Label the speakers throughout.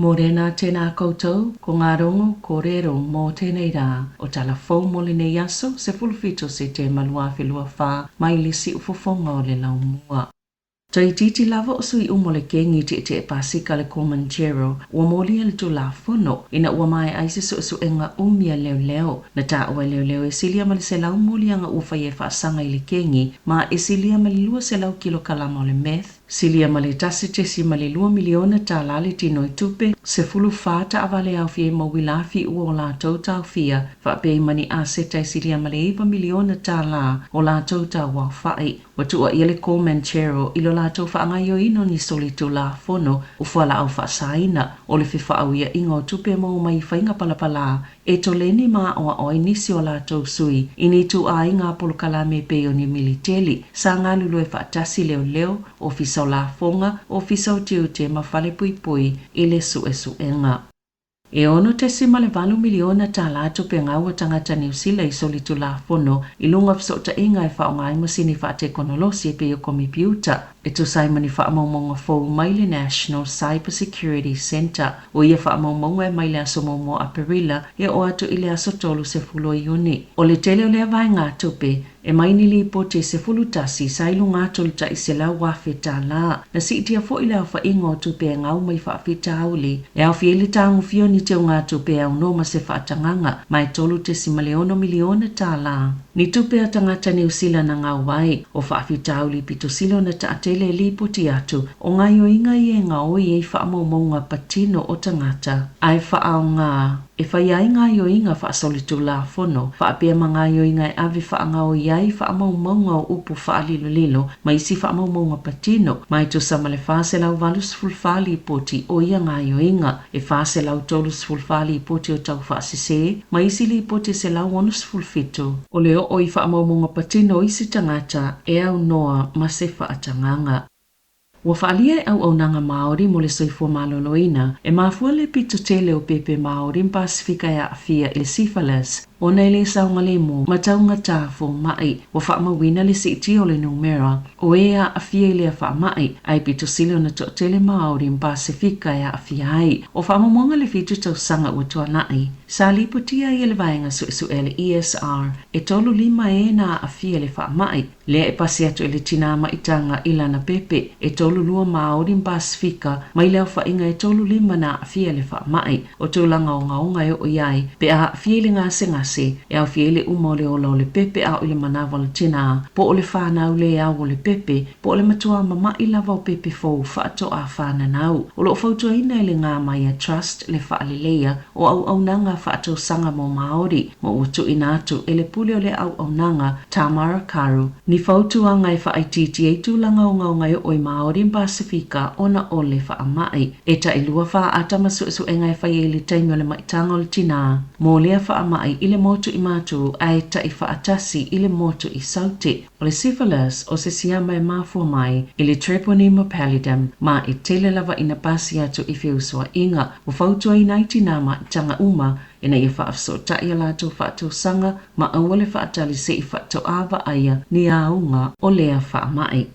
Speaker 1: Morena tēnā koutou, ko ngā rongo kōrero mō tēnei rā, o Tala Fou mo le nei aso, se fulufito se te malua whilua whā, mai lisi ufofonga o le laumua. Tai titi lava o sui umo le kengi te pasika le Kilimanjaro, ua moli le tu la fono, ina ua mai aise su enga umia leo, na ta ua leo e silia ma le se lau moli anga ua whaie whaasanga i le kengi, ma e silia ma le lua se lau kilo kalama o le meth, silia ma le tasi tesi ma le 2 miliona ta lale tino i tupe, se fulu whāta avale au fie ma wilafi ua o la tautau fia, whapei mani a setai silia ma le 1 miliona ta la o la tautau wau whai, watua i le Kilimanjaro ilo la tau whaangaio ino ni solitu la fono u whala au whaasaina o le whiwha au ia ingo tupe mo mai whainga palapala e to leni ma o inisi o la tau sui ini tu a inga polukala me peo ni militeli sa ngā lulu e whaatasi leo o fisa o la fonga o fisa o tiu te mawhale pui i le su enga. E ono te sima le 2 miliona ta lato pe ngā tangata New Zealand i solitu la fono i lunga fsota inga e whaongai masini whaate konolosi e pe o kompiuta. E tu saimani whaamaumonga fōu mai le National Cyber Security Center o ia whaamaumonga e mai le aso momo Aperila e o atu i le aso tolu se fulo i uni. O le tele o le avai ngā tupe e mai ni li po te se fulu tasi sailu ngā toluta i se lau wafe tā la. Na si itia fo i le au whainga o tupe e ngau mai whaafita auli. E au fiele tāngu fio ni te o ngā tupe au noma se whaatanganga mai tolu te si maleono miliona tā la. Ni tupe a tangata New Zealand na ngau wai o whaafita auli pito silo na taatele li poti atu o ngā yoinga i e ngā oi e whaamaumonga patino o tangata. Ai whaau ngā e whai ai ngā yoinga whaasolitu la fono, whaapea ma ngā yoinga e ave whaanga o iai whaamaumonga o upu whaalilo mai si whaamaumonga patino, mai tu sama le whaase lau valus fulfali poti o ia ngā yoinga, e whaase lau tolus fulfali poti o tau whaasise, mai si li poti se lau onus fulfito. O leo o i whaamaumonga patino isi tangata e au noa ma se whaatanganga. Ua whaalia e au nanga Māori mo le soifua maloloina, e mafua le pito tele o pepe Māori Pasifika e awhia le syphilis, o nei le saunga le mo, mataunga tāwho mai, ua whaamawina le siti o le numera, o e a awhia le a whaamai, ai pito silo na to tele Māori Pasifika e awhia ai, o whaamamonga le fitu tau sanga ua tuanai. Sa liputia i le vaenga su ele ESR, e tolu 5 e na awhia le whaamai, le e pasi atu ele tina maitanga ilana pepe, e tolu 2 Māori Pasifika, mai leo whainga e tolu 5 na awhia le whaamai, o tūlanga o ngaunga e o iai, pe a awhia le ngase, e au fiele umo le ola o le pepe au ile manawa le tina, po o le whanau le au o le pepe, po o le matua mama i lava o pepe fau whaato a whananau, o lo fautua ina le ngā mai a trust le whaalelea o au nanga whaato sanga mo Māori, mo utu inatu e le pule o le au nanga Tamara Karu, ni fautua ngai whaaititi e tūlanga o ngaunga e oi Māori Pasifika ona o le whaamai, e ta ilua wha atama su engai whai e le taimi o le maitanga o le tina, mo lea whaamai ile motu i matu ai ta i whaatasi ile motu i saute. O le syphilis o se siama e mafua mai i le treponema pallidum ma i tele lava ina pasi atu i whiusua inga o fautua i naitina ma tanga uma ina i whaafsota i alato whaatou sanga ma awale whaatali se i whaatou awa aia ni aunga o lea whaamai.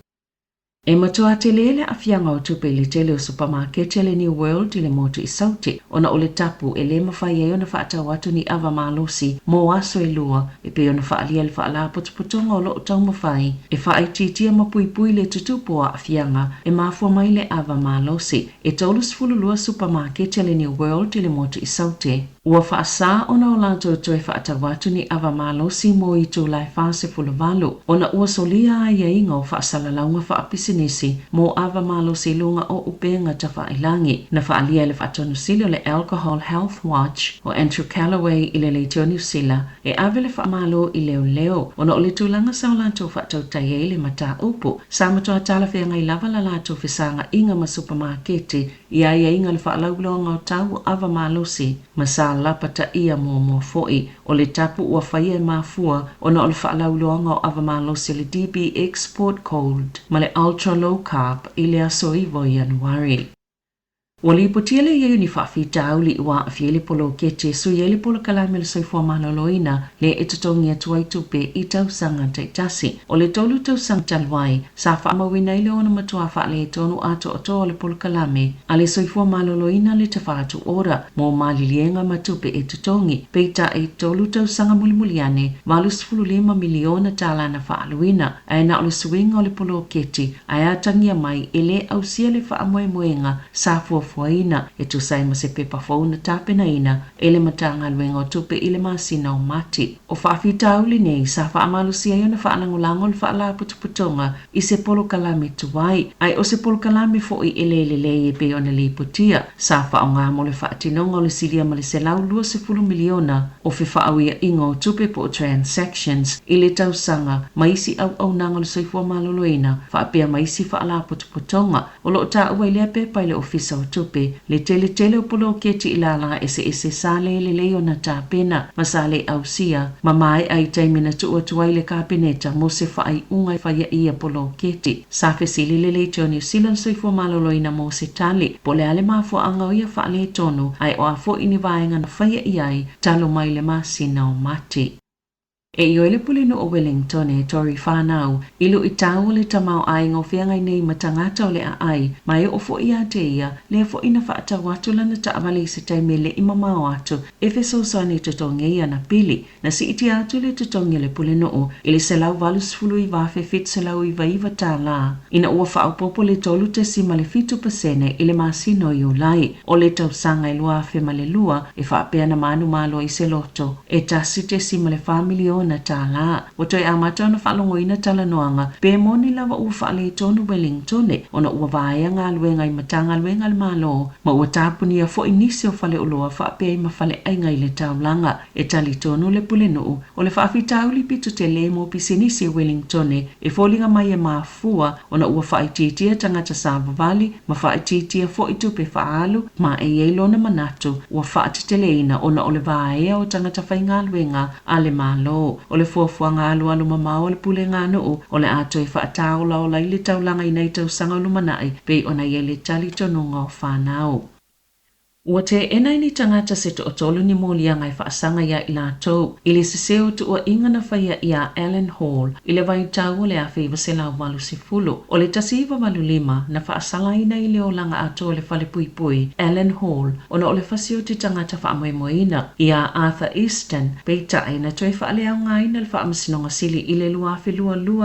Speaker 1: E matua te lele a fianga o tupe le tele o supermarket le New World i le motu i saute, ona o le tapu e le mawhai e ona whaatau atu ni awa malosi, mo aso e lua, e pe ona whaalia le whaala putuputonga o loo tau mawhai, e whaititia mapuipui le tutupua a fianga, e mafua mai le awa malosi, e taulus fululua supermarket le New World i le motu i saute. Ua whaasa ona o lanto to e whaatau atu ni awa malosi mo i tū lai whaase fulavalu, ona ua solia a ia inga o whaasalaunga whaapisi nisi mo ava malosi lunga o upenga ta whaailangi na whaalia le whaatonu sili o le Alcohol Health Watch o Andrew Callaway i le leitio New Zealand e ave le whaamalo i leo ona o le tūlanga sa o lanto whaatau tai e le mata upu sa matua tala whenga i lava la lato whisanga inga ma supermarketi i aia inga le whaalaulonga o tau ava malosi ma sa lapata ia mo foi o le tapu ua whaia e mafua ona o le whaalaulonga o ava malosi le DB Export Cold ma le Ultra Low Carb i le aso iwo i Januari. Wali potiele ye ni whaafitau li ua fiele polo kete su yele polo kalame le soifua maloloina le etotongi atu tupe i tausanga taitasi. O le tolu tausang talwai, sa whaamawina ile ona matua wha le tonu ato oto le polo kalame, a le soifua maloloina le tawhatu ora, mo malilienga matupe etotongi, peita e tolu tausanga mulimuliane, $5 miliona tala na whaaluina, aena o le suinga o le polo kete, ayatangia mai ele au sia le whaamoemoenga, sa fuaina e tu sai ma se pepa fauna tapena ina ele matanga luenga o tupe ile masina o mati. O whaafitau li nei sa whaamalusia iona whaanangulango le whaala putuputonga i se polo kalame tuwai. Ai o se polo kalame fo i ele e pe ona li putia. Sa whaonga mo le whaatinonga o le silia ma le selau $20 miliona o fe whaawia ingo o tupe po transactions i le tausanga maisi au nanga le soifua maloloina whaapea maisi whaala putuputonga o lo ta ua ilea pepa ile ofisa o tupe le tele o polo keti ilala ese sale le leo na tapena masale ausia mamae ai taimina tuai le kapeneta mo se whaai unga whaia ia polo keti safe sili le leitio New Zealand soifua maloloina mo se tali po le ale mafua anga o ia wha le tonu ai o afo ini vaenga na whaia iai talo mai le masina o mati. E ioele pulino o Wellington e tori whanau, ilu i tau le tamau ai ngofeangai nei matangata o le a ai, mai o fo ia te ia, le fo ina whaata watu lana ta amale se taime le imamao atu, e fe sosani tutonge ia na pili, na si iti atu le tutonge le pulino o, ili se lau $20 i wafe fit se lau i waiva tā la. Ina ua whao popo le tolu te si male fitu pasene ili masino i ulai, o le tau sanga i lua fe male lua, e whaapea na manu malo i se loto, e tasi te si male $5 na tala. Watoi amata ona whalongo ina tala noanga, pe moni lava ua whaale tonu Wellington, ona ua vaea ngā luenga i matanga luenga le malo, ma ua tāpuni a fo inisi o whale uloa whaapea i ma whale ainga i le taulanga, e tali tonu le pulenu, o le whaafitau li pitu te le mo pisinisi e Wellington, e fōlinga mai e mafua, ona ua whaititia tangata Sāmoa, ma whaititia fo i tupe whaalu, ma e eilona manatu, ua whaatiteleina ona o le vaea o tangata whainga luenga a le malo. O le fuafuanga alu mamao o le pule ngā nuu, o le ato e whaatau lau lai le taulanga i nei tau sanga lumanai, pe ona i le tali tonunga o whanau. Ua te enai ni tangata se to otolu ni molianga i whaasanga ia i lātou, i le seseo tu ua inga na whaia ia Allen Hall, i le vai tau o le a whiwa se lau $20. O le tasiva $5 na whaasanga ina i le o langa ato o le whale pui pui, Allen Hall, ona o le whasio te tangata whaamoemoina, ia Arthur Easton, peitai na toi whaale au ngā ina le whaamasinonga sili i le lua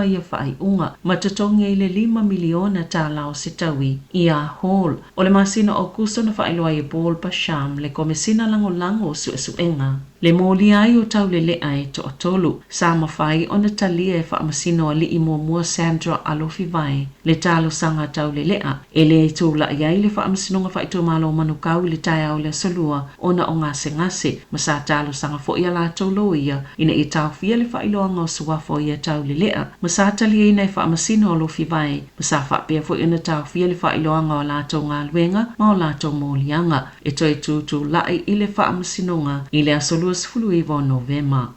Speaker 1: ia whaai unga, matatonga i le $5 miliona tā lao se taui, ia Hall, o le masina o kuso na whaeloa i bol Basham le komesina lango suenga. Le moli ai o tau le ai to otolu, sa mawhai o na talia e whaamasino a li i mua Sandra alofi vai, le talo sanga tau le lea, e le tūla iai le whaamasino nga whaitu malo manukau le tai au le solua, ona o ngase, masa talo sanga fo ia la tau lo ia, ina i tau fia le whailoanga o suwafo ia tau le lea, masa talia ina e whaamasino alofi vai, masa whapea fo ina tau fia le whailoanga o la tau ngā luenga, ma o la tau molianga, e toi tū lai i le whaamasinonga, i le asolua Fuluivo Novema.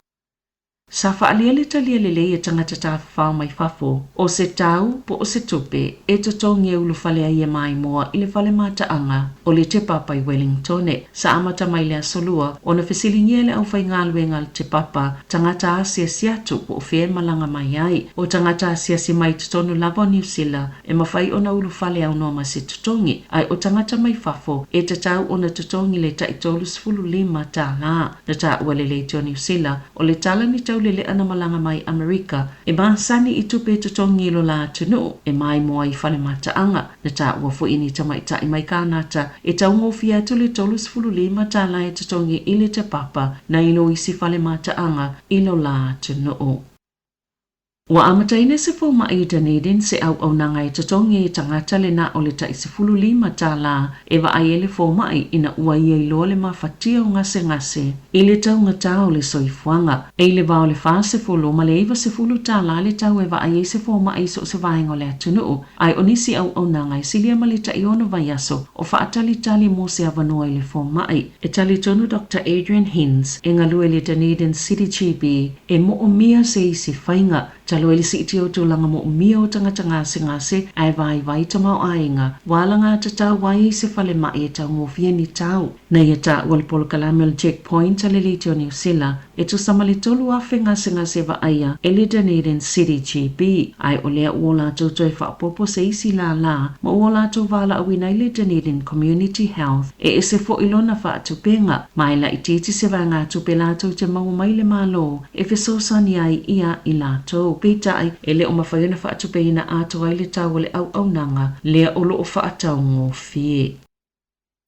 Speaker 1: Sa whaalia le talia le e tangata tā whao mai whafo, o se tau po o se tupe, e totongi e ulu whalea ia mai moa i le whale mataanga, o le te papa i Wellington, sa amata mai le asolua, o na whesilingia le au whai ngāluenga le te papa, tangata asia siatu po o whea malanga mai ai, o tangata asia si mai tutonu lava New Zealand, e mawhai o na ulu whale au noma se tutongi, ai o tangata mai whafo, e te tau o na tutongi le taitolu $5 tā la, na tā ua le leitio New Zealand, o le tala ni tau le ana malanga mai Amerika, e māsani i tupe tutongi lo la tunu, e mai moa i whale mataanga, na tā ua fo ini tamaita i mai kānata, e tau ngofia tu le $5 tā la e tutongi i le te papa, na ilo isi whale mataanga i lo la tunu. Wa amataina se fo mai i Dunedin se au nanga i tatongi i tangata le na o le ta $5 tā la, e wa ai ele fo mai ina ua ia i loa le mawhatia o ngase. I le tau ngata o le soifuanga, e le wao le wha se folo ma le iwa $10 tā la le tau e wa ai se fo mai so se vaenga le atunu, ai onisi au nanga i silia ma le ta iono vai aso, o wha atali mo se avanoa i le fo mai. E tali tonu Dr. Adrian Hinz, e ngalue le Dunedin City GB, e mo o mia se isi whainga, Talo ili si iti o tūlanga mo umia o tangata ngase ai vai tamau ainga. Wala ngā tatau wai se whale mai e tau ngofia ni tau. Na ia ta wale polo kalamel checkpoint ale li te o New Zealand. E tu samali tolu afe ngase va aia e le Dunedin City GB. Ai o lea ua lātou toi whaapopo se isi la ma ua lātou wala awina i le Dunedin Community Health. E se fo ilona whaatupenga. Mai la ititi se vai ngā tupe lātou te mau mai le malo. E fesosani ai ia i lātou. Pita ai e le o mawhaiona whaatupe ina ato ai le tau le au nanga. Lea olo o whaatau ngō fie.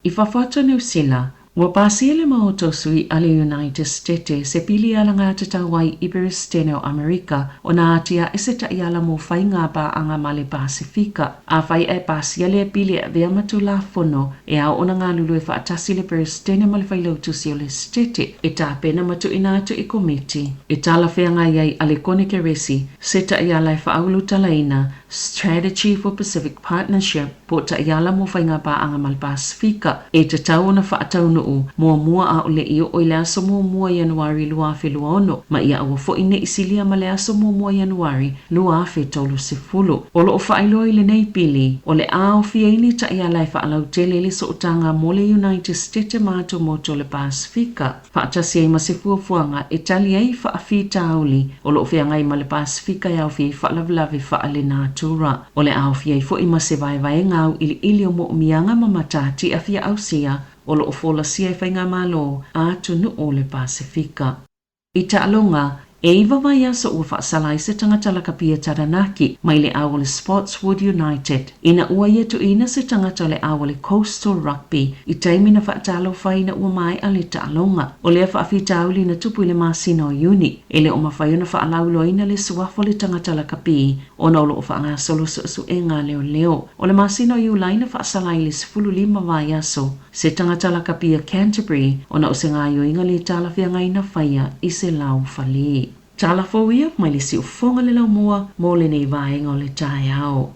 Speaker 1: I whawhata New Zealand, ua pasiele maoto sui ale United States se pili ala ngā tatau wai Iberistene o Amerika o nā atia e se tai ala mo whai ngā ba anga male Pasifika. A whai e pasiele e pili e vea matu la fono e au ona ngā lulu e whaatasi le Iberistene male whai lautu si o le stete e tā pena matu ina atu i komiti. E tala whea ngai ai ale kone ke resi se tai ala e whaaulu talaina Strategy for Pacific Partnership po tai ala mo whai ngā ba anga male Pasifika e te tau ona whaatau no mua a ole iyo o le aso mua Januari lua fe lua ono ma ia awa fo ine isilia ma le aso mua Januari lua fe tolu se fulu. Olo o whailo i le nei pili o le ao fia ini ta ia lai whaalau tele le so utanga mo le United States mātou moto le Pasifika. Whaatasi ai ma se fuafuanga e tali ai whaafi tauli o lo fia ngai ma le Pasifika ia o fia whaalavlavi whaale nātura. O le ao fia i fo ima se vai ngau ili o mo mianga mamatati a fia ausia o lo fola sia i whainga malo a tunu o le Pasifika. I ta'alonga, e iwa vai aso ua whaasala se tangata la kapia Taranaki mai le awa le Spotswood United. Ina ua ietu ina se tangata le awa le Coastal Rugby i taimina whaatalo whaina ua mai a le ta'alonga. O lea whaafita auli na tupu i le masino uni. E le o mawhaiona whaalaulo ina le suafo le tangata la kapi o na olo o whaanga solo su e ngā leo. O le masino iu laina whaasala i le 15 vai aso. Se tangata la kapia Canterbury o na o se ngā inga le tala whia ngaina whaia i se lau whali. Tala Fou ia mai le si ufonga le lau mua mo le nei vaenga o le tai ao.